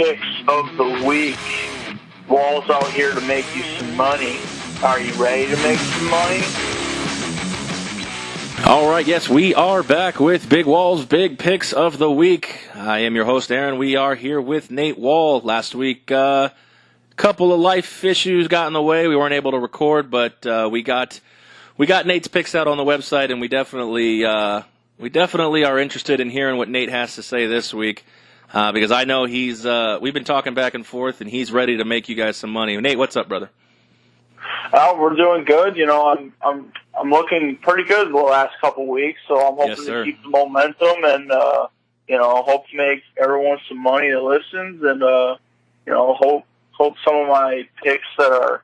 picks of the week. Wall's out here to make you some money. Are you ready to make some money? All right, yes, we are back with Big Wall's Big Picks of the Week. I am your host, Aaron. We are here with Nate Wahl. Last week, a couple of life issues got in the way. We weren't able to record, but we got Nate's picks out on the website, and we definitely are interested in hearing what Nate has to say this week, because I know we've been talking back and forth, and he's ready to make you guys some money. Nate, what's up, brother? We're doing good. You know, I'm looking pretty good the last couple weeks, so I'm hoping to keep the momentum and hope to make everyone some money that listens, and hope some of my picks that are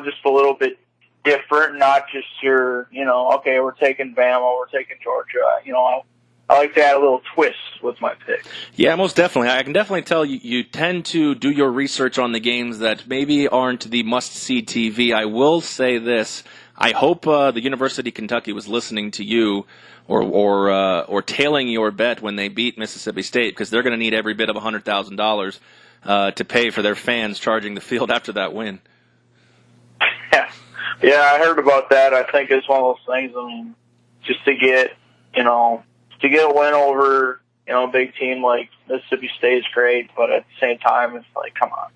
just a little bit different, not just your okay, we're taking Bama, we're taking Georgia. I like to add a little twist with my picks. Yeah, most definitely. I can definitely tell you tend to do your research on the games that maybe aren't the must-see TV. I will say this. I hope the University of Kentucky was listening to you or tailing your bet when they beat Mississippi State, because they're going to need every bit of $100,000 to pay for their fans charging the field after that win. Yeah, I heard about that. I think it's one of those things, just to get a win over, a big team like Mississippi State is great, but at the same time, it's like, come on,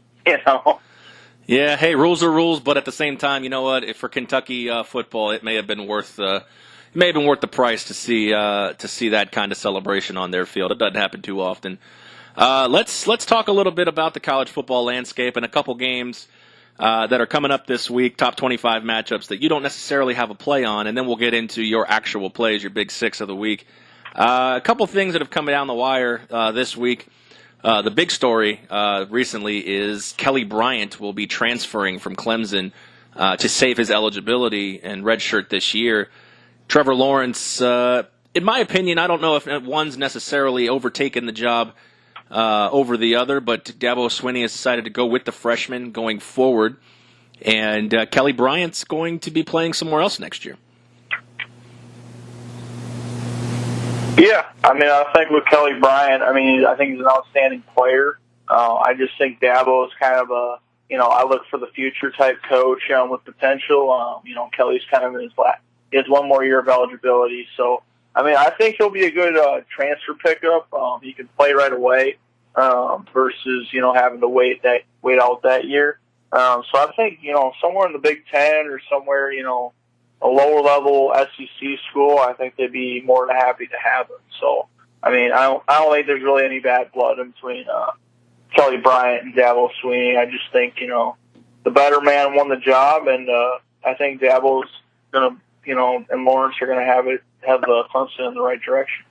Yeah, hey, rules are rules, but at the same time, you know what? If for Kentucky football, it may have been worth the price to see that kind of celebration on their field. It doesn't happen too often. Let's talk a little bit about the college football landscape and a couple games that are coming up this week, top 25 matchups that you don't necessarily have a play on, and then we'll get into your actual plays, your big six of the week. A couple things that have come down the wire this week. The big story recently is Kelly Bryant will be transferring from Clemson to save his eligibility and redshirt this year. Trevor Lawrence, in my opinion, I don't know if one's necessarily overtaken the job over the other, but Dabo Swinney has decided to go with the freshman going forward, and Kelly Bryant's going to be playing somewhere else next year. Yeah, I think with Kelly Bryant, I think he's an outstanding player. I just think Dabo is kind of I look for the future type coach with potential. Kelly's kind of in he has one more year of eligibility. So, I think he'll be a good transfer pickup. He can play right away versus, having to wait out that year. So I think, somewhere in the Big Ten or somewhere, a lower level SEC school, I think they'd be more than happy to have him. So, I don't think there's really any bad blood in between Kelly Bryant and Dabo Swinney. I just think, the better man won the job, and I think Dabo's going to, and Lawrence are going to have the Clemson in the right direction.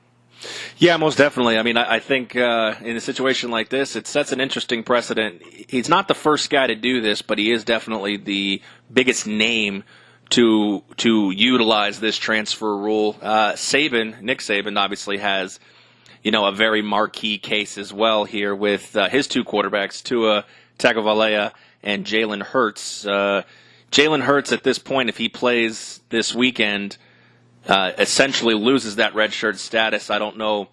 Yeah, most definitely. I think in a situation like this, it sets an interesting precedent. He's not the first guy to do this, but he is definitely the biggest name to utilize this transfer rule. Nick Saban obviously has, a very marquee case as well here with his two quarterbacks, Tua Tagovailoa and Jalen Hurts. Jalen Hurts at this point, if he plays this weekend, essentially loses that redshirt status. I don't know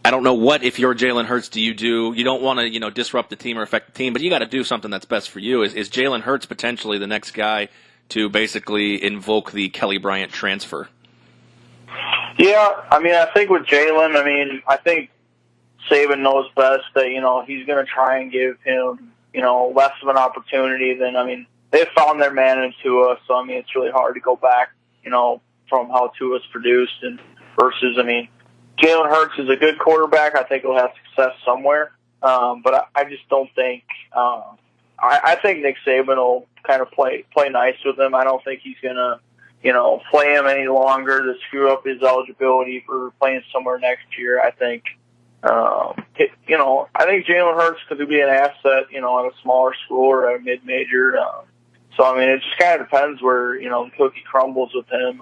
what, if you're Jalen Hurts, do. You don't want to, disrupt the team or affect the team, but you got to do something that's best for you. Is Jalen Hurts potentially the next guy to basically invoke the Kelly Bryant transfer? Yeah, I think with Jalen, I think Saban knows best that, he's going to try and give him, less of an opportunity than, they've found their man in Tua, so, it's really hard to go back, from how Tua's produced and versus, Jalen Hurts is a good quarterback. I think he'll have success somewhere, but I just don't think, I think Nick Saban will kind of play nice with him. I don't think he's going to, play him any longer to screw up his eligibility for playing somewhere next year. I think, I think Jalen Hurts could be an asset, at a smaller school or at a mid-major. So, it just kind of depends where, the cookie crumbles with him.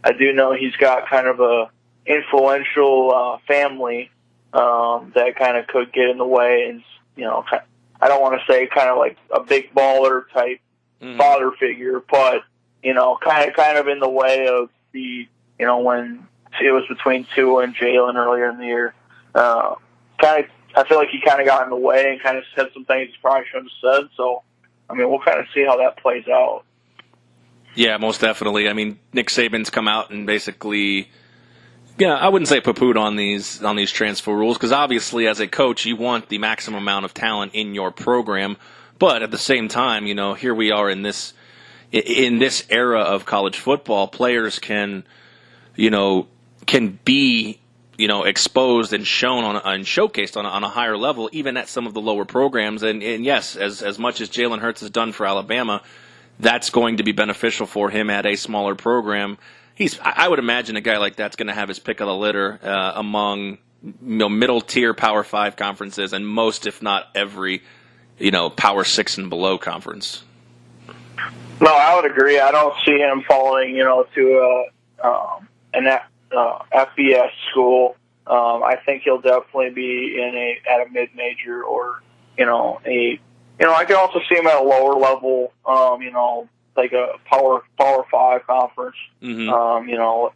I do know he's got kind of a influential family that kind of could get in the way, and, I don't want to say kind of like a big baller type father figure, but, kind of in the way of the, when it was between Tua and Jalen earlier in the year. Kind I feel like he kind of got in the way and kind of said some things he probably shouldn't have said. So, I mean, we'll kind of see how that plays out. Yeah, most definitely. I mean, Nick Saban's come out and basically, yeah, I wouldn't say poo-pooed on these transfer rules, because obviously as a coach you want the maximum amount of talent in your program, but at the same time, you know, here we are in this era of college football, players can be, you know, exposed and shown and showcased on a higher level, even at some of the lower programs. And yes, as much as Jalen Hurts has done for Alabama, that's going to be beneficial for him at a smaller program. I would imagine a guy like that's going to have his pick of the litter among, you know, middle tier Power 5 conferences and most, if not every, you know, Power 6 and below conference. No, I would agree. I don't see him falling, you know, to an FBS school. I think he'll definitely be at a mid-major or, I can also see him at a lower level, like a Power 5 conference,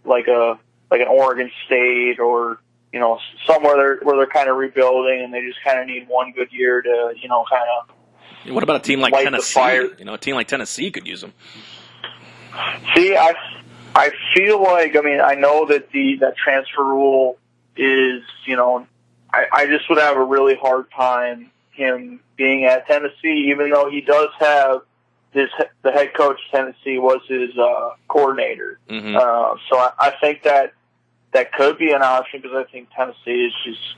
like an Oregon State or, somewhere where they're kind of rebuilding and they just kind of need one good year to, kind of. What about a team like Tennessee? A team like Tennessee could use them. See, I feel like, I know that that transfer rule is, I just would have a really hard time him being at Tennessee, even though he does have the head coach of Tennessee was his coordinator. Mm-hmm. So I think that could be an option, because I think Tennessee is just,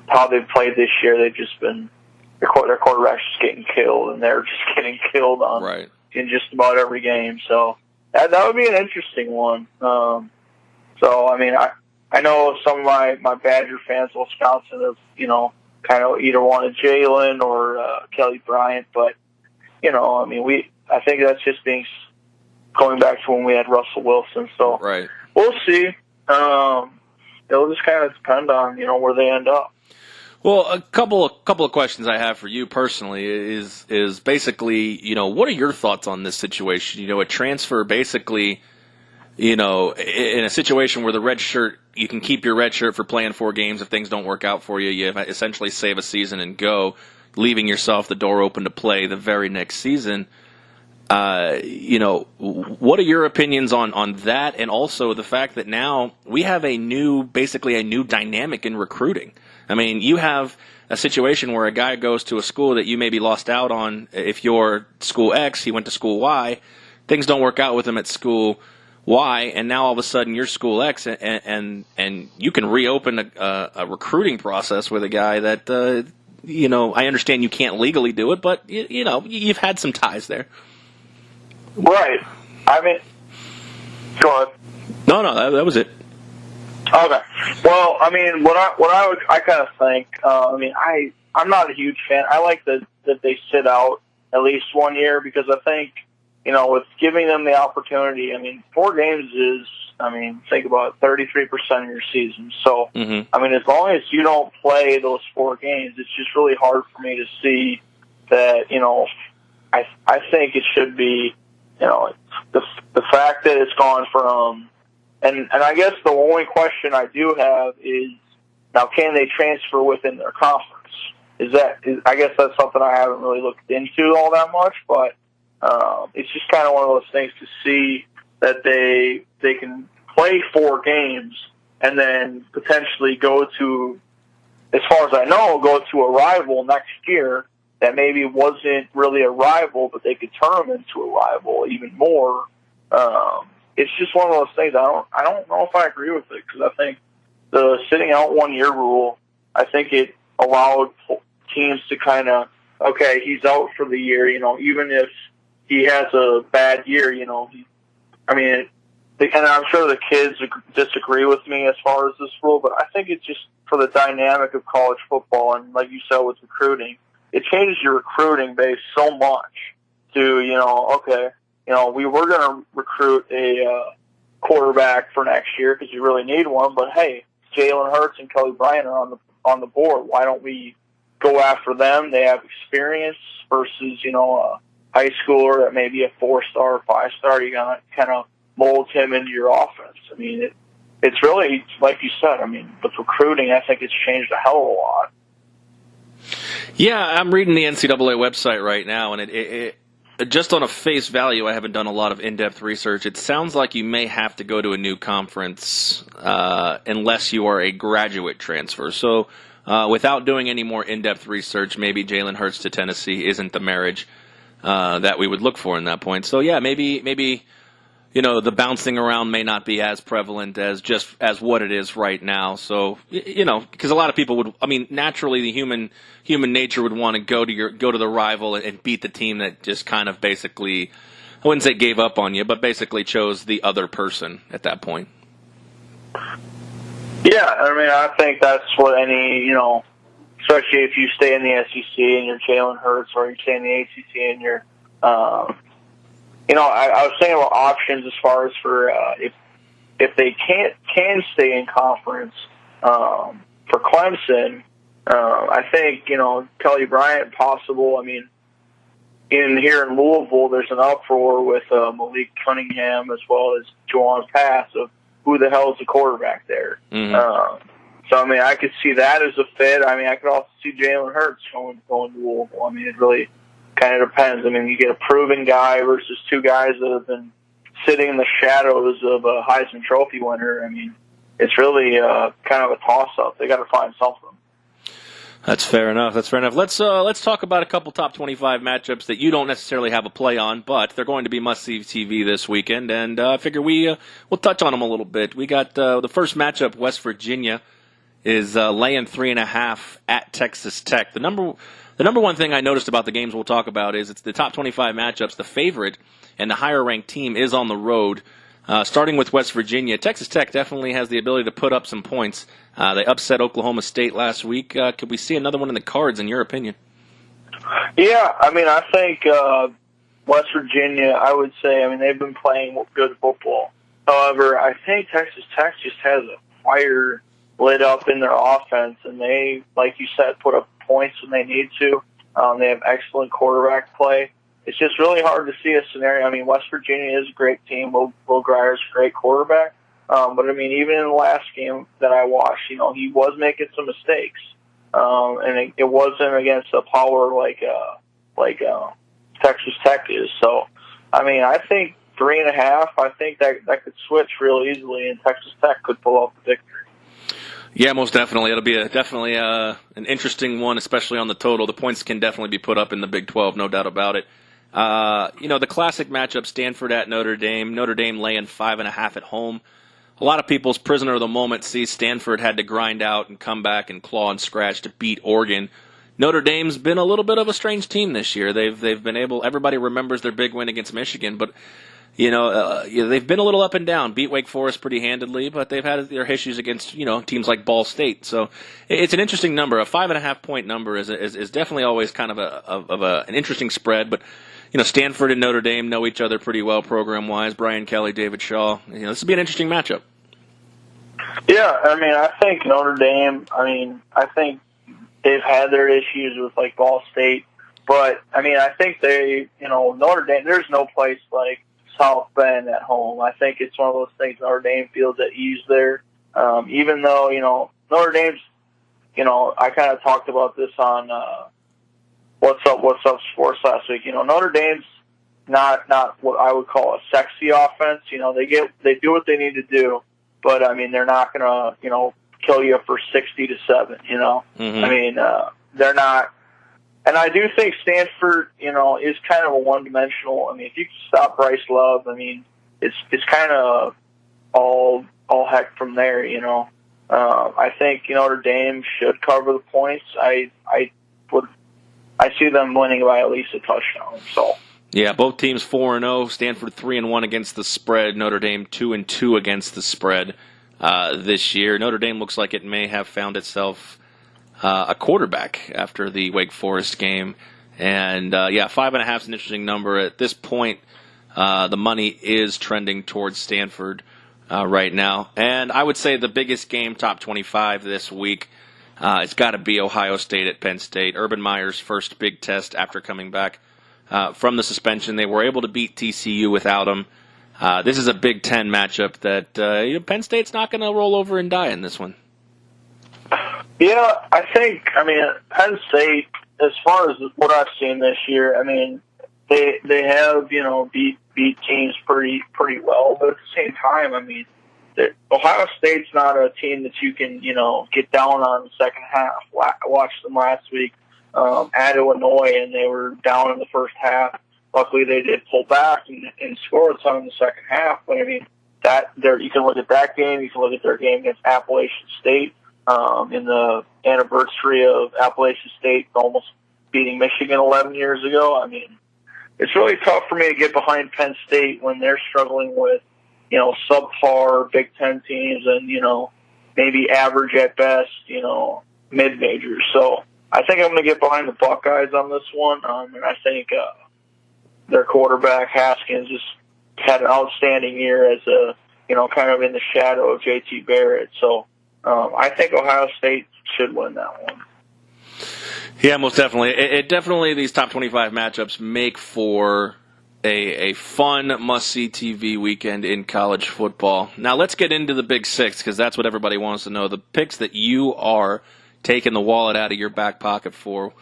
how they've played this year, they've just been, their quarterback's just getting killed, and they're just getting killed in just about every game. So that would be an interesting one. I know some of my Badger fans in Wisconsin have, kind of either wanted Jalen or Kelly Bryant, but I think that's just going back to when we had Russell Wilson. So we'll see. It'll just kind of depend on where they end up. Well, a couple of questions I have for you personally is basically, what are your thoughts on this situation? A transfer basically, in a situation where the red shirt, you can keep your red shirt for playing 4 games. If things don't work out for you, you essentially save a season and go, leaving yourself the door open to play the very next season. What are your opinions on that, and also the fact that now we have basically a new dynamic in recruiting? I mean, you have a situation where a guy goes to a school that you maybe lost out on. If you're school X, he went to school Y. Things don't work out with him at school Y, and now all of a sudden you're school X, and you can reopen a recruiting process with a guy that, I understand you can't legally do it, but, you've had some ties there. Right. Go ahead. No, that was it. Okay. Well, I kind of think, I'm not a huge fan. I like that they sit out at least 1 year, because I think, with giving them the opportunity, 4 games is, think about 33% of your season. So, as long as you don't play those 4 games, it's just really hard for me to see that, I think it should be, the fact that it's gone from, and I guess the only question I do have is, now, can they transfer within their conference? I guess that's something I haven't really looked into all that much, but it's just kind of one of those things to see that they can play 4 games and then potentially go to, as far as I know, go to a rival next year that maybe wasn't really a rival, but they could turn them into a rival even more. It's just one of those things. I don't know if I agree with it, because I think the sitting out 1 year rule, I think it allowed teams to kind of, okay, he's out for the year, even if he has a bad year, and I'm sure the kids disagree with me as far as this rule, but I think it's just for the dynamic of college football, and like you said with recruiting, it changes your recruiting base so much to, we were going to recruit a quarterback for next year because you really need one, but hey, Jalen Hurts and Kelly Bryant are on the board. Why don't we go after them? They have experience versus, a high schooler that may be a 4-star or 5-star. You got to kind of mold him into your offense. It's really, like you said, with recruiting, I think it's changed a hell of a lot. Yeah, I'm reading the NCAA website right now, and it just on a face value, I haven't done a lot of in-depth research. It sounds like you may have to go to a new conference unless you are a graduate transfer. So without doing any more in-depth research, maybe Jalen Hurts to Tennessee isn't the marriage that we would look for in that point. So, yeah, maybe the bouncing around may not be as prevalent as what it is right now. So, because a lot of people naturally the human nature would want to go to the rival and beat the team that just kind of basically, I wouldn't say gave up on you, but basically chose the other person at that point. Yeah, I think that's what any, especially if you stay in the SEC and you're Jalen Hurts, or you stay in the ACC and you're, I was saying about options as far as for if they can stay in conference for Clemson. I think Kelly Bryant possible. Here in Louisville, there's an uproar with Malik Cunningham as well as Juwan Pass of who the hell is the quarterback there. Mm-hmm. I could see that as a fit. I could also see Jalen Hurts going to Louisville. It really kind of depends. You get a proven guy versus two guys that have been sitting in the shadows of a Heisman Trophy winner. It's really kind of a toss-up. They got to find something. That's fair enough. Let's talk about a couple top 25 matchups that you don't necessarily have a play on, but they're going to be must-see TV this weekend, and I figure we'll touch on them a little bit. We got the first matchup. West Virginia is laying 3.5 at Texas Tech. The number one thing I noticed about the games we'll talk about is it's the top 25 matchups. The favorite and the higher-ranked team is on the road. Starting with West Virginia, Texas Tech definitely has the ability to put up some points. They upset Oklahoma State last week. Could we see another one in the cards, in your opinion? Yeah, I think West Virginia, I would say, they've been playing good football. However, I think Texas Tech just has a fire lit up in their offense, and they, like you said, put up points when they need to. They have excellent quarterback play. It's just really hard to see a scenario. West Virginia is a great team. Will Grier's a great quarterback. But even in the last game that I watched, he was making some mistakes. And it wasn't against a power like Texas Tech is. So, I think 3.5, I think that could switch real easily, and Texas Tech could pull off the victory. Yeah, most definitely. It'll be definitely an interesting one, especially on the total. The points can definitely be put up in the Big 12, no doubt about it. The classic matchup, Stanford at Notre Dame. Notre Dame laying 5.5 at home. A lot of people's prisoner of the moment see Stanford had to grind out and come back and claw and scratch to beat Oregon. Notre Dame's been a little bit of a strange team this year. They've been able. Everybody remembers their big win against Michigan, but they've been a little up and down. Beat Wake Forest pretty handedly, but they've had their issues against teams like Ball State. So it's an interesting number. A 5.5-point number is definitely always kind of an interesting spread, but. Stanford and Notre Dame know each other pretty well program-wise. Brian Kelly, David Shaw. This will be an interesting matchup. Yeah, I think Notre Dame, I think they've had their issues with, Ball State. But, I think they, Notre Dame, there's no place like South Bend at home. I think it's one of those things Notre Dame feels at ease there. Even though, Notre Dame's, I kind of talked about this on What's Up Sports last week. Notre Dame's not what I would call a sexy offense. They do what they need to do, but they're not gonna kill you for 60-7. Mm-hmm. They're not. And I do think Stanford is kind of a one-dimensional. If you can stop Bryce Love, it's kind of all heck from there. I think Notre Dame should cover the points. I see them winning by at least a touchdown. So yeah, both teams 4-0. Stanford 3-1 against the spread. Notre Dame 2-2 against the spread this year. Notre Dame looks like it may have found itself a quarterback after the Wake Forest game, and 5.5 is an interesting number at this point. The money is trending towards Stanford right now, and I would say the biggest game, top 25 this week. It's got to be Ohio State at Penn State. Urban Meyer's first big test after coming back from the suspension. They were able to beat TCU without him. This is a Big Ten matchup that Penn State's not going to roll over and die in this one. Yeah, I think, Penn State, as far as what I've seen this year, I mean, they have beat teams pretty well, but at the same time, I mean, Ohio State's not a team that you can get down on in the second half. I watched them last week at Illinois, and they were down in the first half. Luckily, they did pull back and score a ton in the second half. But I mean, you can look at that game. You can look at their game against Appalachian State in the anniversary of Appalachian State almost beating Michigan 11 years ago. I mean, it's really tough for me to get behind Penn State when they're struggling with subpar Big Ten teams and maybe average at best mid majors. So I think I'm going to get behind the Buckeyes on this one, and I think their quarterback Haskins just had an outstanding year as a kind of in the shadow of J.T. Barrett. So I think Ohio State should win that one. Yeah, most definitely. It definitely, these top 25 matchups make for a fun, must-see TV weekend in college football. Now let's get into the Big Six, because that's what everybody wants to know. The picks that you are taking the wallet out of your back pocket for.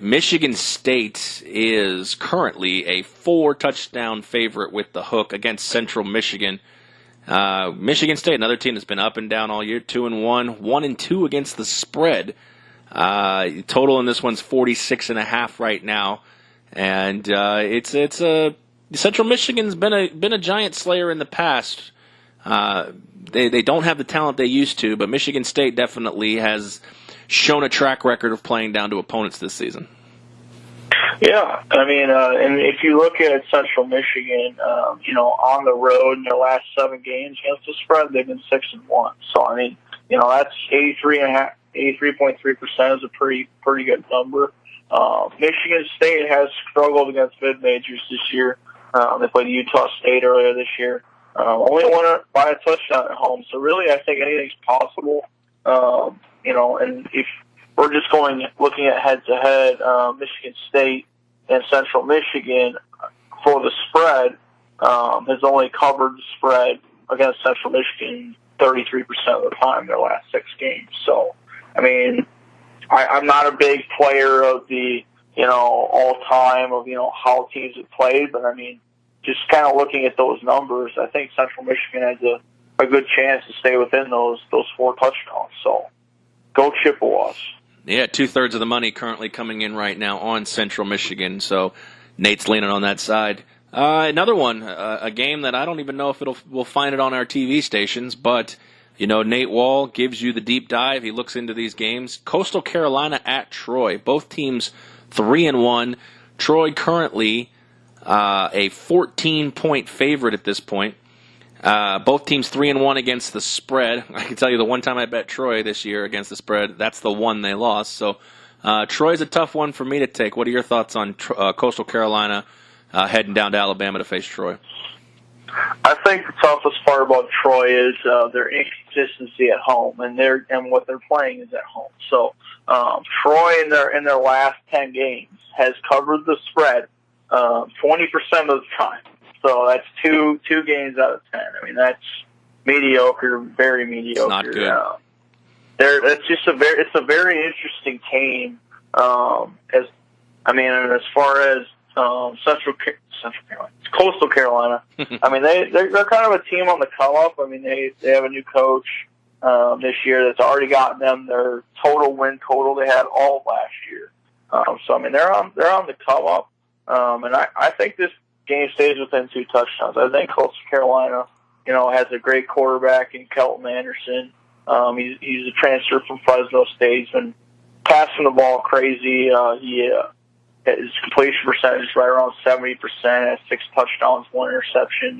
Michigan State is currently a 4-touchdown favorite with the hook against Central Michigan. Michigan State, another team that's been up and down all year, 2-1, 1-2 against the spread. Total in this one's 46.5 right now, and Central Michigan's been a giant slayer in the past. They don't have the talent they used to, but Michigan State definitely has shown a track record of playing down to opponents this season. Yeah, I mean, and if you look at Central Michigan, on the road in their last 7 games against the spread, they've been 6-1. So I mean, that's 83.3% is a pretty good number. Michigan State has struggled against mid majors this year. They played Utah State earlier this year. Only won it by a touchdown at home. So really, I think anything's possible. And if we're just looking at head-to-head, Michigan State and Central Michigan for the spread has only covered the spread against Central Michigan 33% of the time in their last 6 games. So, I mean, I'm not a big player of the, all-time of, how teams have played, but I mean, just kind of looking at those numbers, I think Central Michigan has a good chance to stay within those 4 touchdowns. So, go Chippewas. Yeah, 2/3 of the money currently coming in right now on Central Michigan, so Nate's leaning on that side. Another one, a game that I don't even know if we'll find it on our TV stations, but Nate Wahl gives you the deep dive. He looks into these games. Coastal Carolina at Troy. Both teams 3-1. Troy currently a 14-point favorite at this point. Both teams 3-1 against the spread. I can tell you the one time I bet Troy this year against the spread, that's the one they lost. So Troy's a tough one for me to take. What are your thoughts on Coastal Carolina heading down to Alabama to face Troy? I think the toughest part about Troy is their inconsistency at home, and what they're playing is at home. So Troy in their last 10 games has covered the spread 20% of the time. So that's two games out of 10. I mean, that's mediocre, very mediocre. It's not good. It's a very interesting team. As far as Coastal Carolina. I mean, they're kind of a team on the come up. I mean, they have a new coach this year that's already gotten them their total win total they had all of last year. So I mean, they're on the come up, and I think this game stays within 2 touchdowns. I think Coastal Carolina, has a great quarterback in Kelton Anderson. He's a transfer from Fresno State. He's been passing the ball crazy. His completion percentage is right around 70%. Has 6 touchdowns, 1 interception.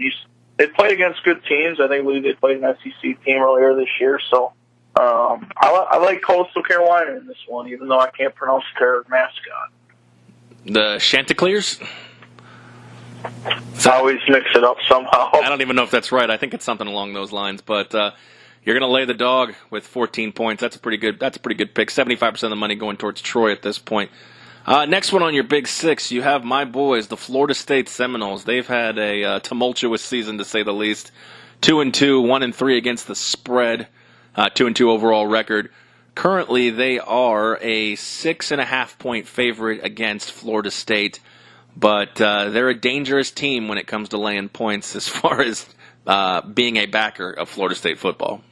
They played against good teams. I think they played an SEC team earlier this year. So I like Coastal Carolina in this one, even though I can't pronounce their mascot. The Chanticleers? I always mix it up somehow. I don't even know if that's right. I think it's something along those lines. But you're going to lay the dog with 14 points. That's a pretty good pick. 75% of the money going towards Troy at this point. Next one on your Big Six, you have my boys, the Florida State Seminoles. They've had a tumultuous season, to say the least. 2-2, 1-3 against the spread. 2-2 overall record. currently they are a 6.5-point favorite against Florida State, but they're a dangerous team when it comes to laying points as far as being a backer of Florida State football.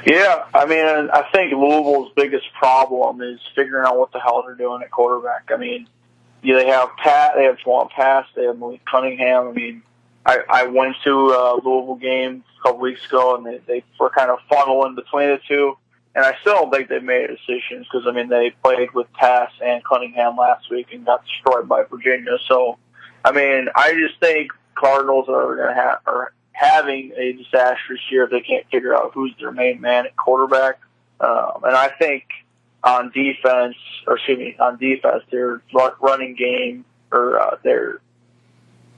Yeah, I mean, I think Louisville's biggest problem is figuring out what the hell they're doing at quarterback. I mean, they have Jawan Pass, they have Malik Cunningham. I mean, I went to a Louisville game a couple weeks ago, and they were kind of funneling between the two. And I still don't think they made decisions because, I mean, they played with Pass and Cunningham last week and got destroyed by Virginia. So, I mean, I just think Cardinals are having a disastrous year if they can't figure out who's their main man at quarterback. And I think on defense, their running game or their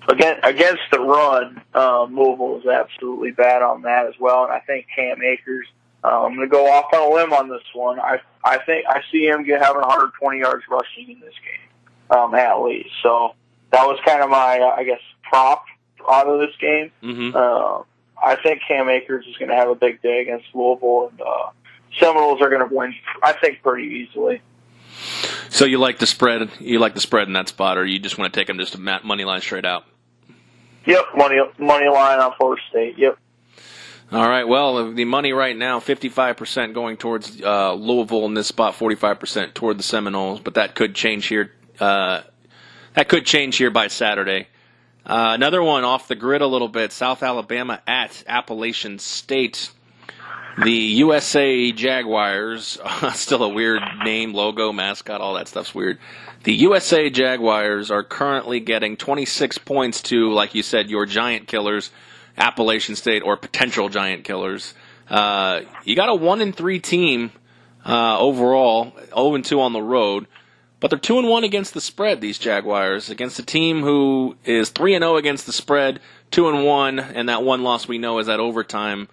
against the run, Louisville is absolutely bad on that as well. And I think Cam Akers, I'm going to go off on a limb on this one. I think I see him having 120 yards rushing in this game, at least. So that was kind of my, prop out of this game. Mm-hmm. I think Cam Akers is going to have a big day against Louisville, and Seminoles are going to win, I think, pretty easily. So you like the spread? You like the spread in that spot, or you just want to take them just a money line straight out? Yep, money line on Florida State. Yep. All right. Well, the money right now, 55% going towards Louisville in this spot, 45% toward the Seminoles, but that could change here. That could change here by Saturday. Another one off the grid a little bit, South Alabama at Appalachian State. The USA Jaguars, still a weird name, logo, mascot, all that stuff's weird. The USA Jaguars are currently getting 26 points to, like you said, your giant killers, Appalachian State, or potential giant killers. You got a 1-3 team overall, 0-2 on the road. But they're 2-1 against the spread, these Jaguars, against a team who is 3-0 against the spread, 2-1, and that one loss we know is that overtime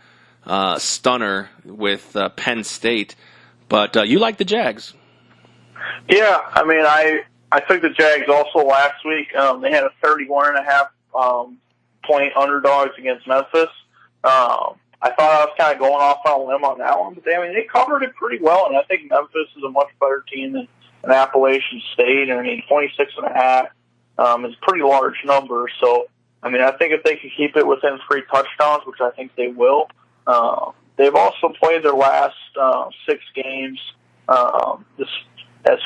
stunner with Penn State. But you like the Jags. Yeah, I mean, I took the Jags also last week. They had a 31.5 point underdogs against Memphis. I thought I was kind of going off on a limb on that one, but they covered it pretty well, and I think Memphis is a much better team than Appalachian State. I mean, 26.5 is a pretty large number. So, I mean, I think if they can keep it within 3 touchdowns, which I think they will, they've also played their last 6 games. As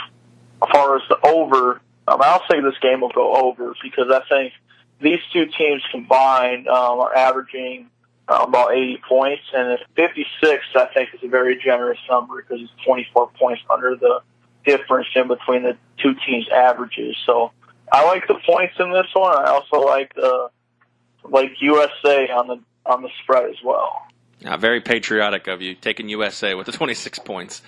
far as the over, I'll say this game will go over because I think these two teams combined are averaging about 80 points, and 56 I think is a very generous number because it's 24 points under the difference in between the two teams' averages. So I like the points in this one. I also like USA on the spread as well. Very patriotic of you, taking USA with the 26 points.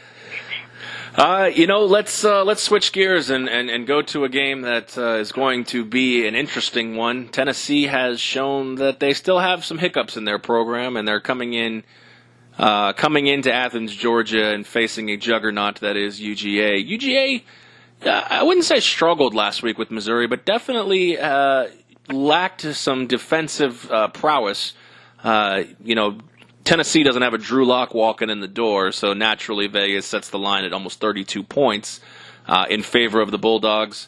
Let's switch gears and go to a game that is going to be an interesting one. Tennessee has shown that they still have some hiccups in their program, and they're coming into Athens, Georgia, and facing a juggernaut that is UGA. UGA, I wouldn't say struggled last week with Missouri, but definitely lacked some defensive prowess. Tennessee doesn't have a Drew Lock walking in the door, so naturally Vegas sets the line at almost 32 points in favor of the Bulldogs.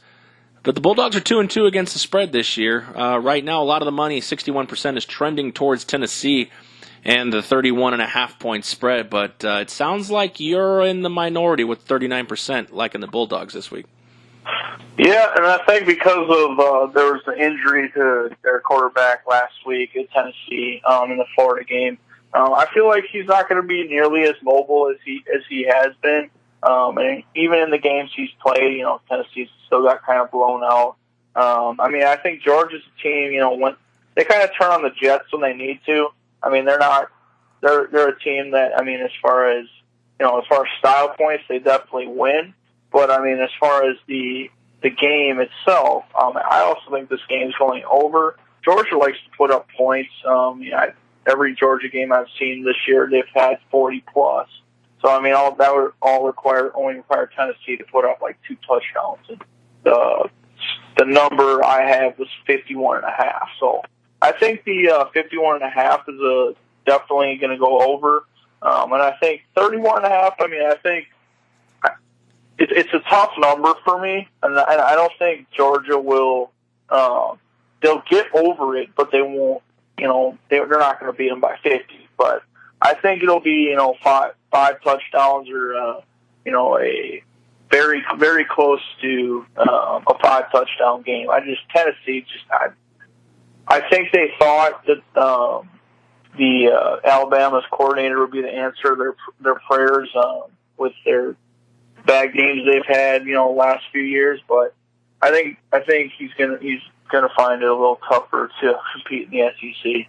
But the Bulldogs are 2-2 against the spread this year. Right now, a lot of the money, 61%, is trending towards Tennessee and the 31.5-point spread, but it sounds like you're in the minority with 39% liking the Bulldogs this week. Yeah, and I think because of there was an injury to their quarterback last week at Tennessee in the Florida game, I feel like he's not going to be nearly as mobile as he has been. And even in the games he's played, Tennessee's still got kind of blown out. I think Georgia's a team, when they kind of turn on the jets when they need to. I mean, they're a team that, as far as style points, they definitely win. But as far as the game itself, I also think this game's going over. Georgia likes to put up points. Every Georgia game I've seen this year, they've had 40 plus. So all that would only require Tennessee to put up like 2 touchdowns. And the number I have was 51.5. So I think the 51.5 is definitely going to go over. And I think 31.5. I mean, I think it's a tough number for me, and I don't think Georgia will. They'll get over it, but they won't. They're not going to beat them by 50. But I think it'll be five touchdowns or a very very close to a 5 touchdown game. Tennessee I think they thought that the Alabama's coordinator would be the answer to their prayers with their bad games they've had last few years, but I think he's gonna find it a little tougher to compete in the SEC.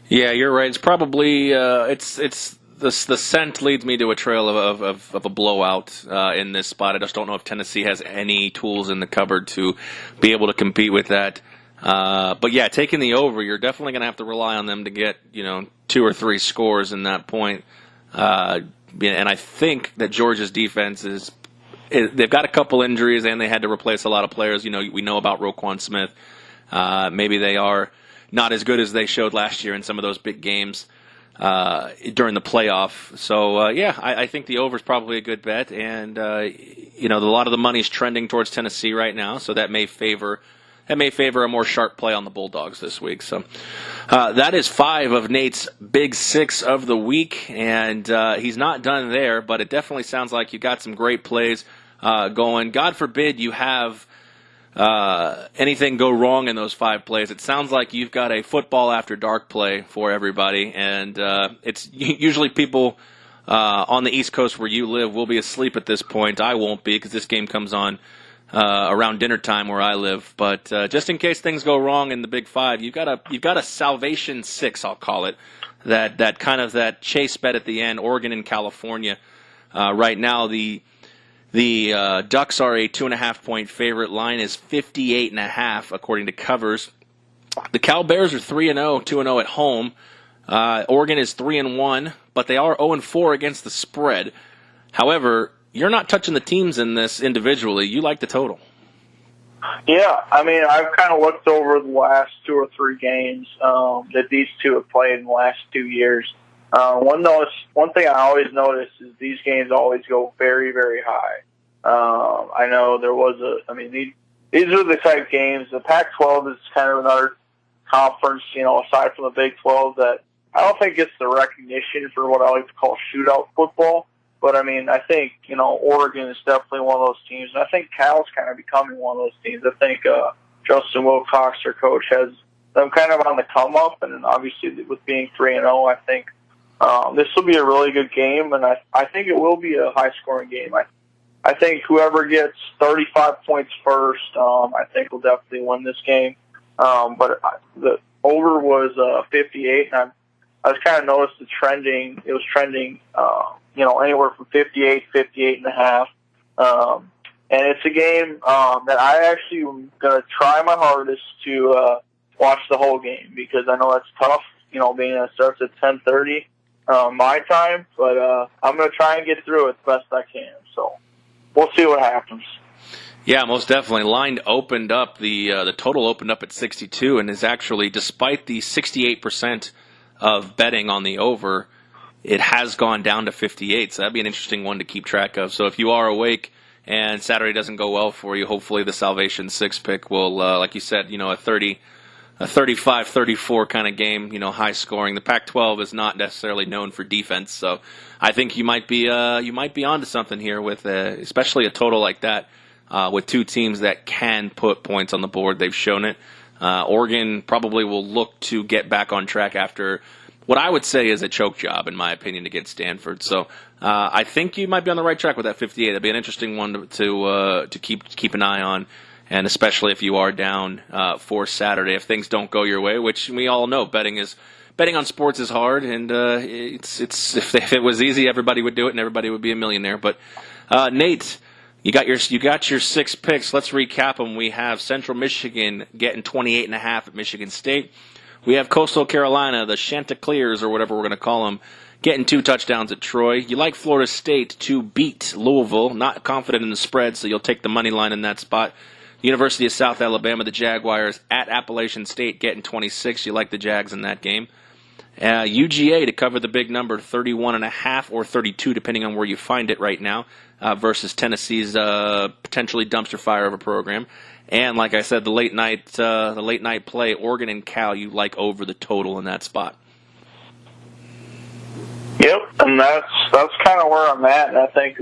Yeah, you're right. It's probably the scent leads me to a trail of a blowout in this spot. I just don't know if Tennessee has any tools in the cupboard to be able to compete with that. But yeah, taking the over, you're definitely going to have to rely on them to get 2 or 3 scores in that point. And I think that Georgia's defense they've got a couple injuries and they had to replace a lot of players. We know about Roquan Smith. Maybe they are not as good as they showed last year in some of those big games during the playoff. So, I think the over is probably a good bet. And, a lot of the money is trending towards Tennessee right now, so that may favor a more sharp play on the Bulldogs this week. So that is 5 of Nate's big 6 of the week, and he's not done there, but it definitely sounds like you got some great plays going. God forbid you have anything go wrong in those 5 plays. It sounds like you've got a football after dark play for everybody, and it's usually people on the East Coast where you live will be asleep at this point. I won't be because this game comes on around dinner time where I live. But just in case things go wrong in the Big 5, you've got a salvation 6, I'll call it. That kind of that chase bet at the end. Oregon and California. Right now the Ducks are a 2.5-point favorite. Line is 58.5 according to covers. The Cal Bears are 3-0, 2-0 at home. Oregon is 3-1, but they are 0-4 against the spread. However, you're not touching the teams in this individually. You like the total. Yeah, I mean, I've kind of looked over the last 2 or 3 games that these two have played in the last 2 years. One thing I always notice is these games always go very, very high. I know there was these are the type games. The Pac-12 is kind of another conference, aside from the Big 12, that I don't think gets the recognition for what I like to call shootout football. But, I mean, I think, Oregon is definitely one of those teams. And I think Cal's kind of becoming one of those teams. I think Justin Wilcox, their coach, has them kind of on the come-up. And obviously with being 3-0, I think this will be a really good game. And I think it will be a high-scoring game. I think whoever gets 35 points first, I think will definitely win this game. But the over was 58, and I was kind of noticed it was trending, anywhere from 58 and a half. And it's a game that I actually am going to try my hardest to watch the whole game because I know that's tough, being that it starts at 10:30 my time. But I'm going to try and get through it the best I can. So we'll see what happens. Yeah, most definitely. Line opened up, the total opened up at 62 and is actually, despite the 68% of betting on the over, it has gone down to 58, so that'd be an interesting one to keep track of. So if you are awake and Saturday doesn't go well for you, hopefully the Salvation 6 pick will, like you said, a 35-34 kind of game, high scoring. The Pac-12 is not necessarily known for defense, so I think you might be onto something here with especially a total like that with 2 teams that can put points on the board. They've shown it. Oregon probably will look to get back on track after what I would say is a choke job, in my opinion, against Stanford. So I think you might be on the right track with that 58. It'd be an interesting one to keep an eye on, and especially if you are down for Saturday. If things don't go your way, which we all know, betting on sports is hard, and if it was easy, everybody would do it, and everybody would be a millionaire. But Nate, you got your 6 picks. Let's recap them. We have Central Michigan getting 28.5 at Michigan State. We have Coastal Carolina, the Chanticleers, or whatever we're going to call them, getting 2 touchdowns at Troy. You like Florida State to beat Louisville. Not confident in the spread, so you'll take the money line in that spot. University of South Alabama, the Jaguars, at Appalachian State, getting 26. You like the Jags in that game. UGA to cover the big number, 31.5 or 32, depending on where you find it right now, versus Tennessee's potentially dumpster fire of a program. And like I said, the late night play, Oregon and Cal, you like over the total in that spot. Yep, and that's kind of where I'm at. And I think,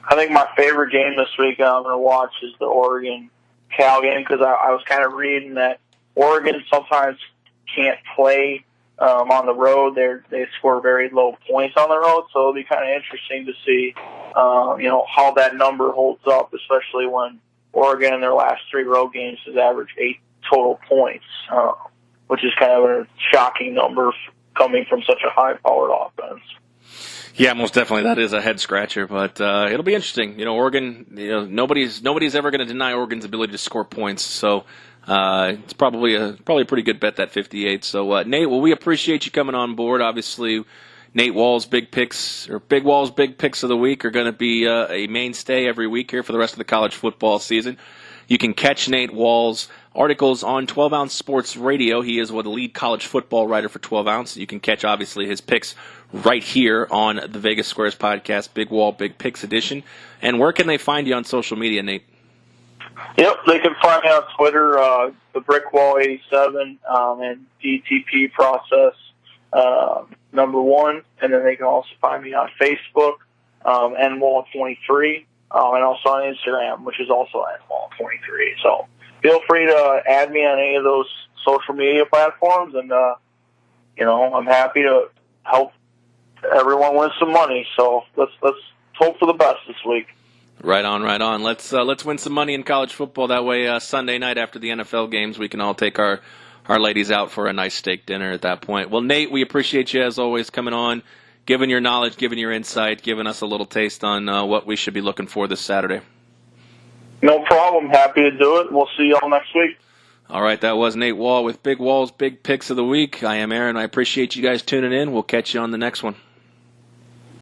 I think my favorite game this week I'm going to watch is the Oregon-Cal game, because I was kind of reading that Oregon sometimes can't play on the road. They score very low points on the road, so it'll be kind of interesting to see, how that number holds up, especially when Oregon in their last 3 road games has averaged 8 total points, which is kind of a shocking number coming from such a high-powered offense. Yeah, most definitely. That is a head scratcher, but it'll be interesting. Oregon. Nobody's ever going to deny Oregon's ability to score points. So it's probably a pretty good bet, that 58. So Nate, well, we appreciate you coming on board. Obviously, Nate Wahl's big picks of the week are going to be a mainstay every week here for the rest of the college football season. You can catch Nate Wahl's articles on 12 Ounce Sports Radio. He is the lead college football writer for 12 Ounce. You can catch, obviously, his picks right here on the Vegas Squares podcast, Big Wahl Big Picks edition. And where can they find you on social media, Nate? Yep, they can find me on Twitter, the Brickwall87, and DTP process #1. And then they can also find me on Facebook, NWall23, and also on Instagram, which is also NWall23. So feel free to add me on any of those social media platforms, and I'm happy to help everyone win some money. So let's hope for the best this week. Right on, right on. Let's win some money in college football. That way, Sunday night after the NFL games, we can all take our ladies out for a nice steak dinner at that point. Well, Nate, we appreciate you as always coming on, giving your knowledge, giving your insight, giving us a little taste on what we should be looking for this Saturday. No problem. Happy to do it. We'll see you all next week. All right, that was Nate Wahl with Big Wahl's Big Picks of the Week. I am Aaron. I appreciate you guys tuning in. We'll catch you on the next one.